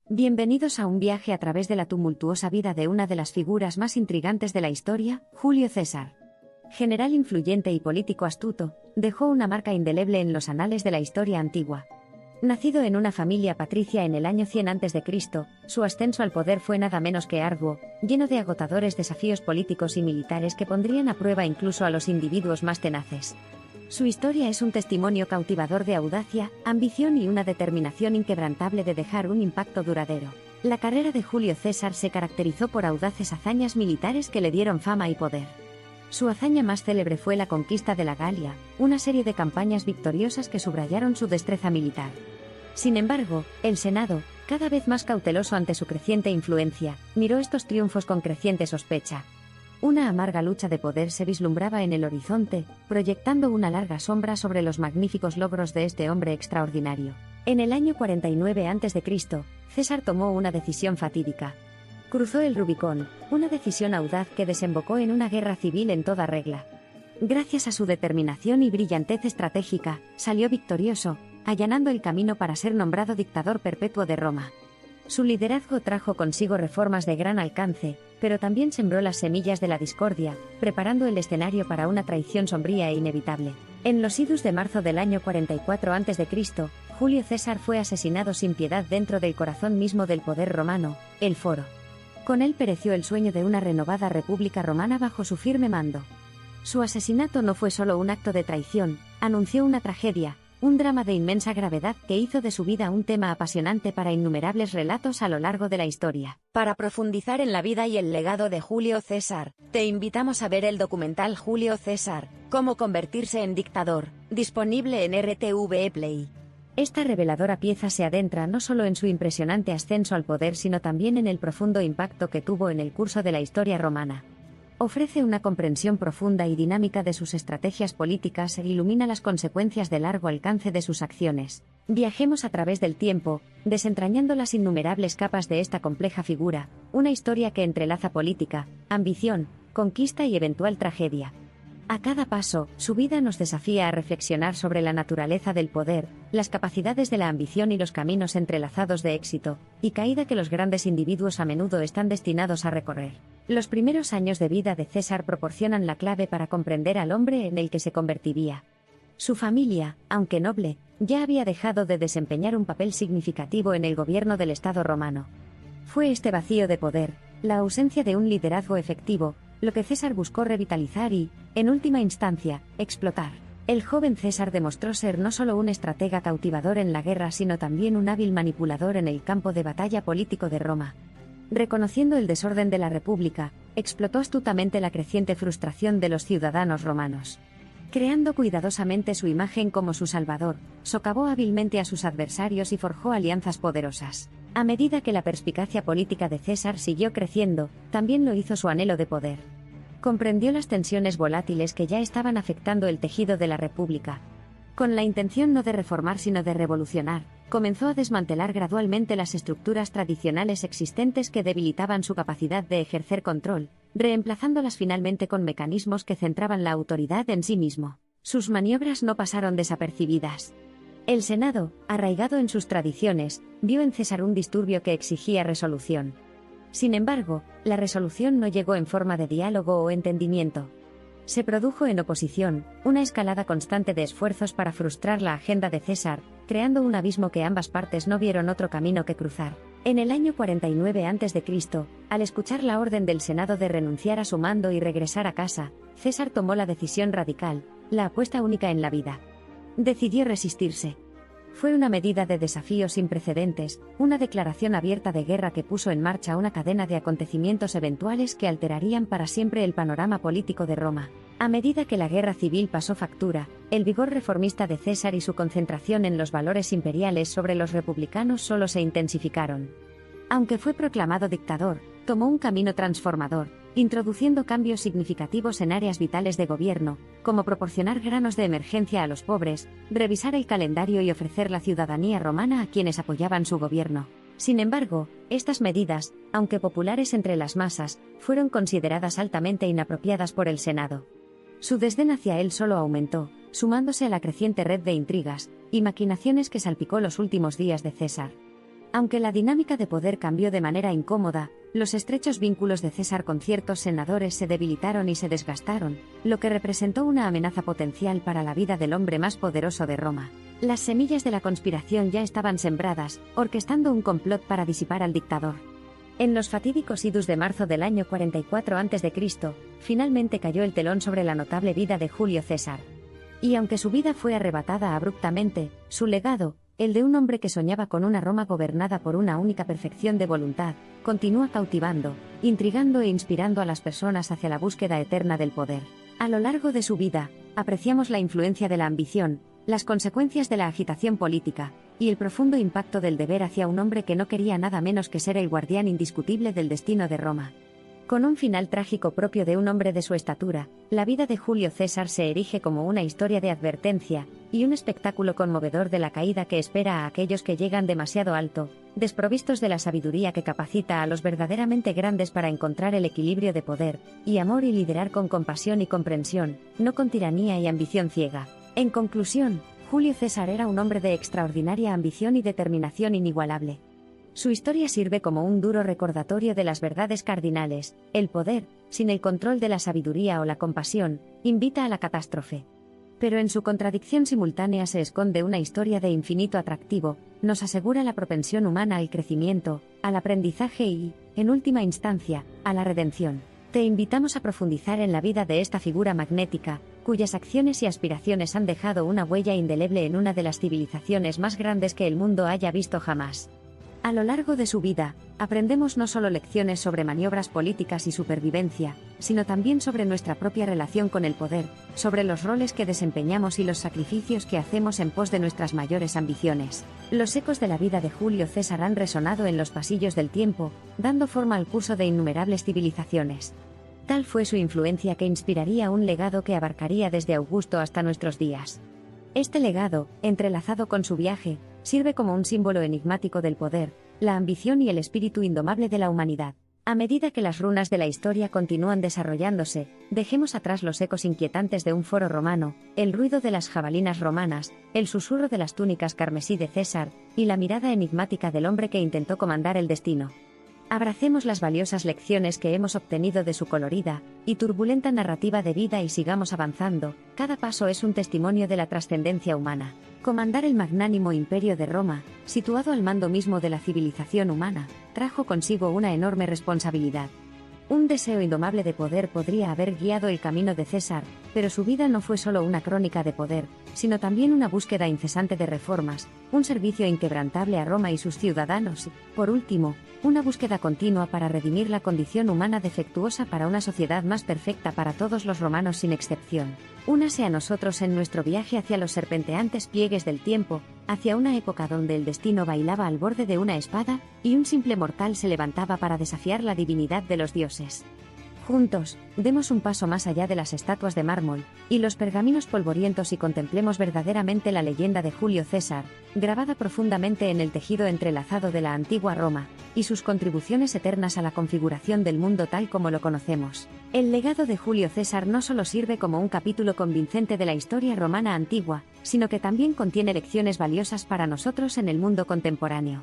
Bienvenidos a un viaje a través de la tumultuosa vida de una de las figuras más intrigantes de la historia, Julio César. General influyente y político astuto, dejó una marca indeleble en los anales de la historia antigua. Nacido en una familia patricia en el año 100 a.C., su ascenso al poder fue nada menos que arduo, lleno de agotadores desafíos políticos y militares que pondrían a prueba incluso a los individuos más tenaces. Su historia es un testimonio cautivador de audacia, ambición y una determinación inquebrantable de dejar un impacto duradero. La carrera de Julio César se caracterizó por audaces hazañas militares que le dieron fama y poder. Su hazaña más célebre fue la conquista de la Galia, una serie de campañas victoriosas que subrayaron su destreza militar. Sin embargo, el Senado, cada vez más cauteloso ante su creciente influencia, miró estos triunfos con creciente sospecha. Una amarga lucha de poder se vislumbraba en el horizonte, proyectando una larga sombra sobre los magníficos logros de este hombre extraordinario. En el año 49 a.C., César tomó una decisión fatídica. Cruzó el Rubicón, una decisión audaz que desembocó en una guerra civil en toda regla. Gracias a su determinación y brillantez estratégica, salió victorioso, allanando el camino para ser nombrado dictador perpetuo de Roma. Su liderazgo trajo consigo reformas de gran alcance, pero también sembró las semillas de la discordia, preparando el escenario para una traición sombría e inevitable. En los idus de marzo del año 44 a.C., Julio César fue asesinado sin piedad dentro del corazón mismo del poder romano, el Foro. Con él pereció el sueño de una renovada república romana bajo su firme mando. Su asesinato no fue solo un acto de traición, anunció una tragedia, un drama de inmensa gravedad que hizo de su vida un tema apasionante para innumerables relatos a lo largo de la historia. Para profundizar en la vida y el legado de Julio César, te invitamos a ver el documental Julio César, Cómo convertirse en dictador, disponible en RTV Play. Esta reveladora pieza se adentra no solo en su impresionante ascenso al poder, sino también en el profundo impacto que tuvo en el curso de la historia romana. Ofrece una comprensión profunda y dinámica de sus estrategias políticas e ilumina las consecuencias de largo alcance de sus acciones. Viajemos a través del tiempo, desentrañando las innumerables capas de esta compleja figura, una historia que entrelaza política, ambición, conquista y eventual tragedia. A cada paso, su vida nos desafía a reflexionar sobre la naturaleza del poder, las capacidades de la ambición y los caminos entrelazados de éxito y caída que los grandes individuos a menudo están destinados a recorrer. Los primeros años de vida de César proporcionan la clave para comprender al hombre en el que se convertiría. Su familia, aunque noble, ya había dejado de desempeñar un papel significativo en el gobierno del Estado romano. Fue este vacío de poder, la ausencia de un liderazgo efectivo, lo que César buscó revitalizar y, en última instancia, explotar. El joven César demostró ser no solo un estratega cautivador en la guerra, sino también un hábil manipulador en el campo de batalla político de Roma. Reconociendo el desorden de la República, explotó astutamente la creciente frustración de los ciudadanos romanos. Creando cuidadosamente su imagen como su salvador, socavó hábilmente a sus adversarios y forjó alianzas poderosas. A medida que la perspicacia política de César siguió creciendo, también lo hizo su anhelo de poder. Comprendió las tensiones volátiles que ya estaban afectando el tejido de la República. Con la intención no de reformar sino de revolucionar, comenzó a desmantelar gradualmente las estructuras tradicionales existentes que debilitaban su capacidad de ejercer control, reemplazándolas finalmente con mecanismos que centraban la autoridad en sí mismo. Sus maniobras no pasaron desapercibidas. El Senado, arraigado en sus tradiciones, vio en César un disturbio que exigía resolución. Sin embargo, la resolución no llegó en forma de diálogo o entendimiento. Se produjo en oposición, una escalada constante de esfuerzos para frustrar la agenda de César, creando un abismo que ambas partes no vieron otro camino que cruzar. En el año 49 a.C., al escuchar la orden del Senado de renunciar a su mando y regresar a casa, César tomó la decisión radical, la apuesta única en la vida. Decidió resistirse. Fue una medida de desafío sin precedentes, una declaración abierta de guerra que puso en marcha una cadena de acontecimientos eventuales que alterarían para siempre el panorama político de Roma. A medida que la guerra civil pasó factura, el vigor reformista de César y su concentración en los valores imperiales sobre los republicanos solo se intensificaron. Aunque fue proclamado dictador, tomó un camino transformador, introduciendo cambios significativos en áreas vitales de gobierno, como proporcionar granos de emergencia a los pobres, revisar el calendario y ofrecer la ciudadanía romana a quienes apoyaban su gobierno. Sin embargo, estas medidas, aunque populares entre las masas, fueron consideradas altamente inapropiadas por el Senado. Su desdén hacia él solo aumentó, sumándose a la creciente red de intrigas y maquinaciones que salpicó los últimos días de César. Aunque la dinámica de poder cambió de manera incómoda, los estrechos vínculos de César con ciertos senadores se debilitaron y se desgastaron, lo que representó una amenaza potencial para la vida del hombre más poderoso de Roma. Las semillas de la conspiración ya estaban sembradas, orquestando un complot para disipar al dictador. En los fatídicos idus de marzo del año 44 a.C., finalmente cayó el telón sobre la notable vida de Julio César. Y aunque su vida fue arrebatada abruptamente, su legado, el de un hombre que soñaba con una Roma gobernada por una única perfección de voluntad, continúa cautivando, intrigando e inspirando a las personas hacia la búsqueda eterna del poder. A lo largo de su vida, apreciamos la influencia de la ambición, las consecuencias de la agitación política, y el profundo impacto del deber hacia un hombre que no quería nada menos que ser el guardián indiscutible del destino de Roma. Con un final trágico propio de un hombre de su estatura, la vida de Julio César se erige como una historia de advertencia, y un espectáculo conmovedor de la caída que espera a aquellos que llegan demasiado alto, desprovistos de la sabiduría que capacita a los verdaderamente grandes para encontrar el equilibrio de poder, y amor y liderar con compasión y comprensión, no con tiranía y ambición ciega. En conclusión, Julio César era un hombre de extraordinaria ambición y determinación inigualable. Su historia sirve como un duro recordatorio de las verdades cardinales: el poder, sin el control de la sabiduría o la compasión, invita a la catástrofe. Pero en su contradicción simultánea se esconde una historia de infinito atractivo, nos asegura la propensión humana al crecimiento, al aprendizaje y, en última instancia, a la redención. Te invitamos a profundizar en la vida de esta figura magnética, cuyas acciones y aspiraciones han dejado una huella indeleble en una de las civilizaciones más grandes que el mundo haya visto jamás. A lo largo de su vida, aprendemos no solo lecciones sobre maniobras políticas y supervivencia, sino también sobre nuestra propia relación con el poder, sobre los roles que desempeñamos y los sacrificios que hacemos en pos de nuestras mayores ambiciones. Los ecos de la vida de Julio César han resonado en los pasillos del tiempo, dando forma al curso de innumerables civilizaciones. Tal fue su influencia que inspiraría un legado que abarcaría desde Augusto hasta nuestros días. Este legado, entrelazado con su viaje, sirve como un símbolo enigmático del poder, la ambición y el espíritu indomable de la humanidad. A medida que las runas de la historia continúan desarrollándose, dejemos atrás los ecos inquietantes de un foro romano, el ruido de las jabalinas romanas, el susurro de las túnicas carmesí de César, y la mirada enigmática del hombre que intentó comandar el destino. Abracemos las valiosas lecciones que hemos obtenido de su colorida y turbulenta narrativa de vida y sigamos avanzando. Cada paso es un testimonio de la trascendencia humana. Comandar el magnánimo imperio de Roma, situado al mando mismo de la civilización humana, trajo consigo una enorme responsabilidad. Un deseo indomable de poder podría haber guiado el camino de César, pero su vida no fue solo una crónica de poder, sino también una búsqueda incesante de reformas, un servicio inquebrantable a Roma y sus ciudadanos y, por último, una búsqueda continua para redimir la condición humana defectuosa para una sociedad más perfecta para todos los romanos sin excepción. Únase a nosotros en nuestro viaje hacia los serpenteantes pliegues del tiempo, hacia una época donde el destino bailaba al borde de una espada, y un simple mortal se levantaba para desafiar la divinidad de los dioses. Juntos, demos un paso más allá de las estatuas de mármol y los pergaminos polvorientos y contemplemos verdaderamente la leyenda de Julio César, grabada profundamente en el tejido entrelazado de la antigua Roma, y sus contribuciones eternas a la configuración del mundo tal como lo conocemos. El legado de Julio César no solo sirve como un capítulo convincente de la historia romana antigua, sino que también contiene lecciones valiosas para nosotros en el mundo contemporáneo.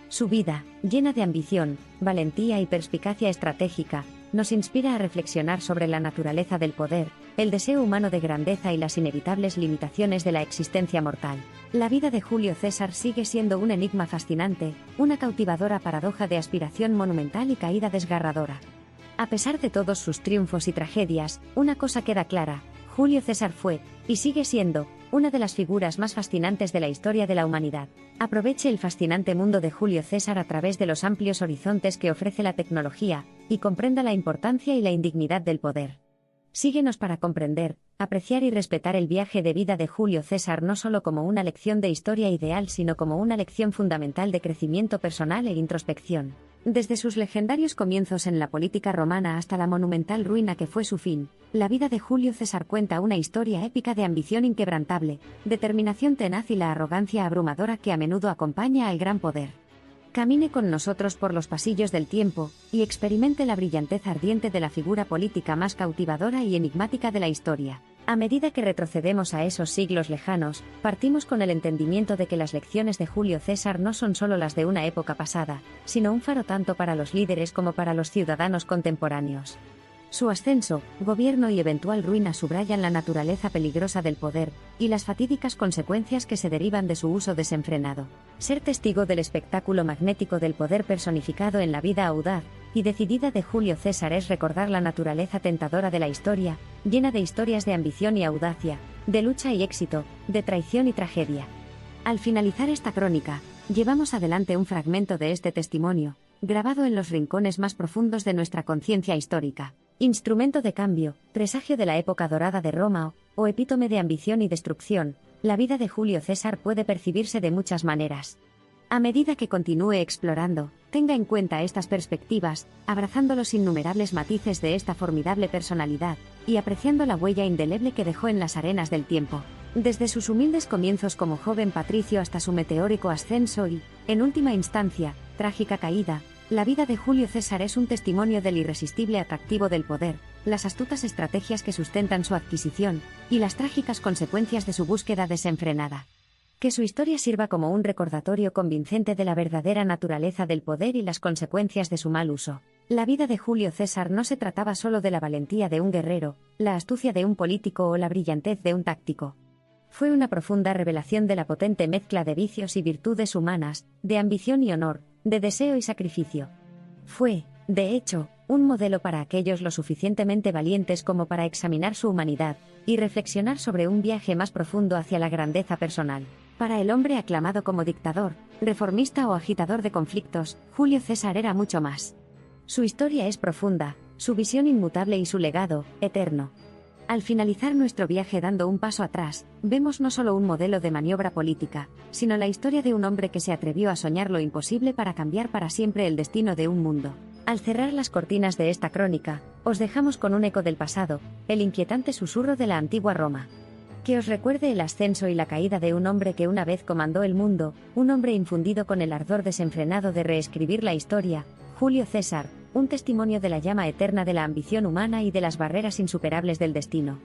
Su vida, llena de ambición, valentía y perspicacia estratégica, nos inspira a reflexionar sobre la naturaleza del poder, el deseo humano de grandeza y las inevitables limitaciones de la existencia mortal. La vida de Julio César sigue siendo un enigma fascinante, una cautivadora paradoja de aspiración monumental y caída desgarradora. A pesar de todos sus triunfos y tragedias, una cosa queda clara: Julio César fue, y sigue siendo, una de las figuras más fascinantes de la historia de la humanidad. Aproveche el fascinante mundo de Julio César a través de los amplios horizontes que ofrece la tecnología, y comprenda la importancia y la indignidad del poder. Síguenos para comprender, apreciar y respetar el viaje de vida de Julio César no solo como una lección de historia ideal, sino como una lección fundamental de crecimiento personal e introspección. Desde sus legendarios comienzos en la política romana hasta la monumental ruina que fue su fin, la vida de Julio César cuenta una historia épica de ambición inquebrantable, determinación tenaz y la arrogancia abrumadora que a menudo acompaña al gran poder. Camine con nosotros por los pasillos del tiempo, y experimente la brillantez ardiente de la figura política más cautivadora y enigmática de la historia. A medida que retrocedemos a esos siglos lejanos, partimos con el entendimiento de que las lecciones de Julio César no son solo las de una época pasada, sino un faro tanto para los líderes como para los ciudadanos contemporáneos. Su ascenso, gobierno y eventual ruina subrayan la naturaleza peligrosa del poder, y las fatídicas consecuencias que se derivan de su uso desenfrenado. Ser testigo del espectáculo magnético del poder personificado en la vida audaz y decidida de Julio César es recordar la naturaleza tentadora de la historia, llena de historias de ambición y audacia, de lucha y éxito, de traición y tragedia. Al finalizar esta crónica, llevamos adelante un fragmento de este testimonio, grabado en los rincones más profundos de nuestra conciencia histórica. Instrumento de cambio, presagio de la época dorada de Roma o epítome de ambición y destrucción, la vida de Julio César puede percibirse de muchas maneras. A medida que continúe explorando, tenga en cuenta estas perspectivas, abrazando los innumerables matices de esta formidable personalidad, y apreciando la huella indeleble que dejó en las arenas del tiempo. Desde sus humildes comienzos como joven patricio hasta su meteórico ascenso y, en última instancia, trágica caída, la vida de Julio César es un testimonio del irresistible atractivo del poder, las astutas estrategias que sustentan su adquisición, y las trágicas consecuencias de su búsqueda desenfrenada. Que su historia sirva como un recordatorio convincente de la verdadera naturaleza del poder y las consecuencias de su mal uso. La vida de Julio César no se trataba solo de la valentía de un guerrero, la astucia de un político o la brillantez de un táctico. Fue una profunda revelación de la potente mezcla de vicios y virtudes humanas, de ambición y honor, de deseo y sacrificio. Fue, de hecho, un modelo para aquellos lo suficientemente valientes como para examinar su humanidad y reflexionar sobre un viaje más profundo hacia la grandeza personal. Para el hombre aclamado como dictador, reformista o agitador de conflictos, Julio César era mucho más. Su historia es profunda, su visión inmutable y su legado, eterno. Al finalizar nuestro viaje dando un paso atrás, vemos no solo un modelo de maniobra política, sino la historia de un hombre que se atrevió a soñar lo imposible para cambiar para siempre el destino de un mundo. Al cerrar las cortinas de esta crónica, os dejamos con un eco del pasado, el inquietante susurro de la antigua Roma. Que os recuerde el ascenso y la caída de un hombre que una vez comandó el mundo, un hombre infundido con el ardor desenfrenado de reescribir la historia, Julio César, un testimonio de la llama eterna de la ambición humana y de las barreras insuperables del destino.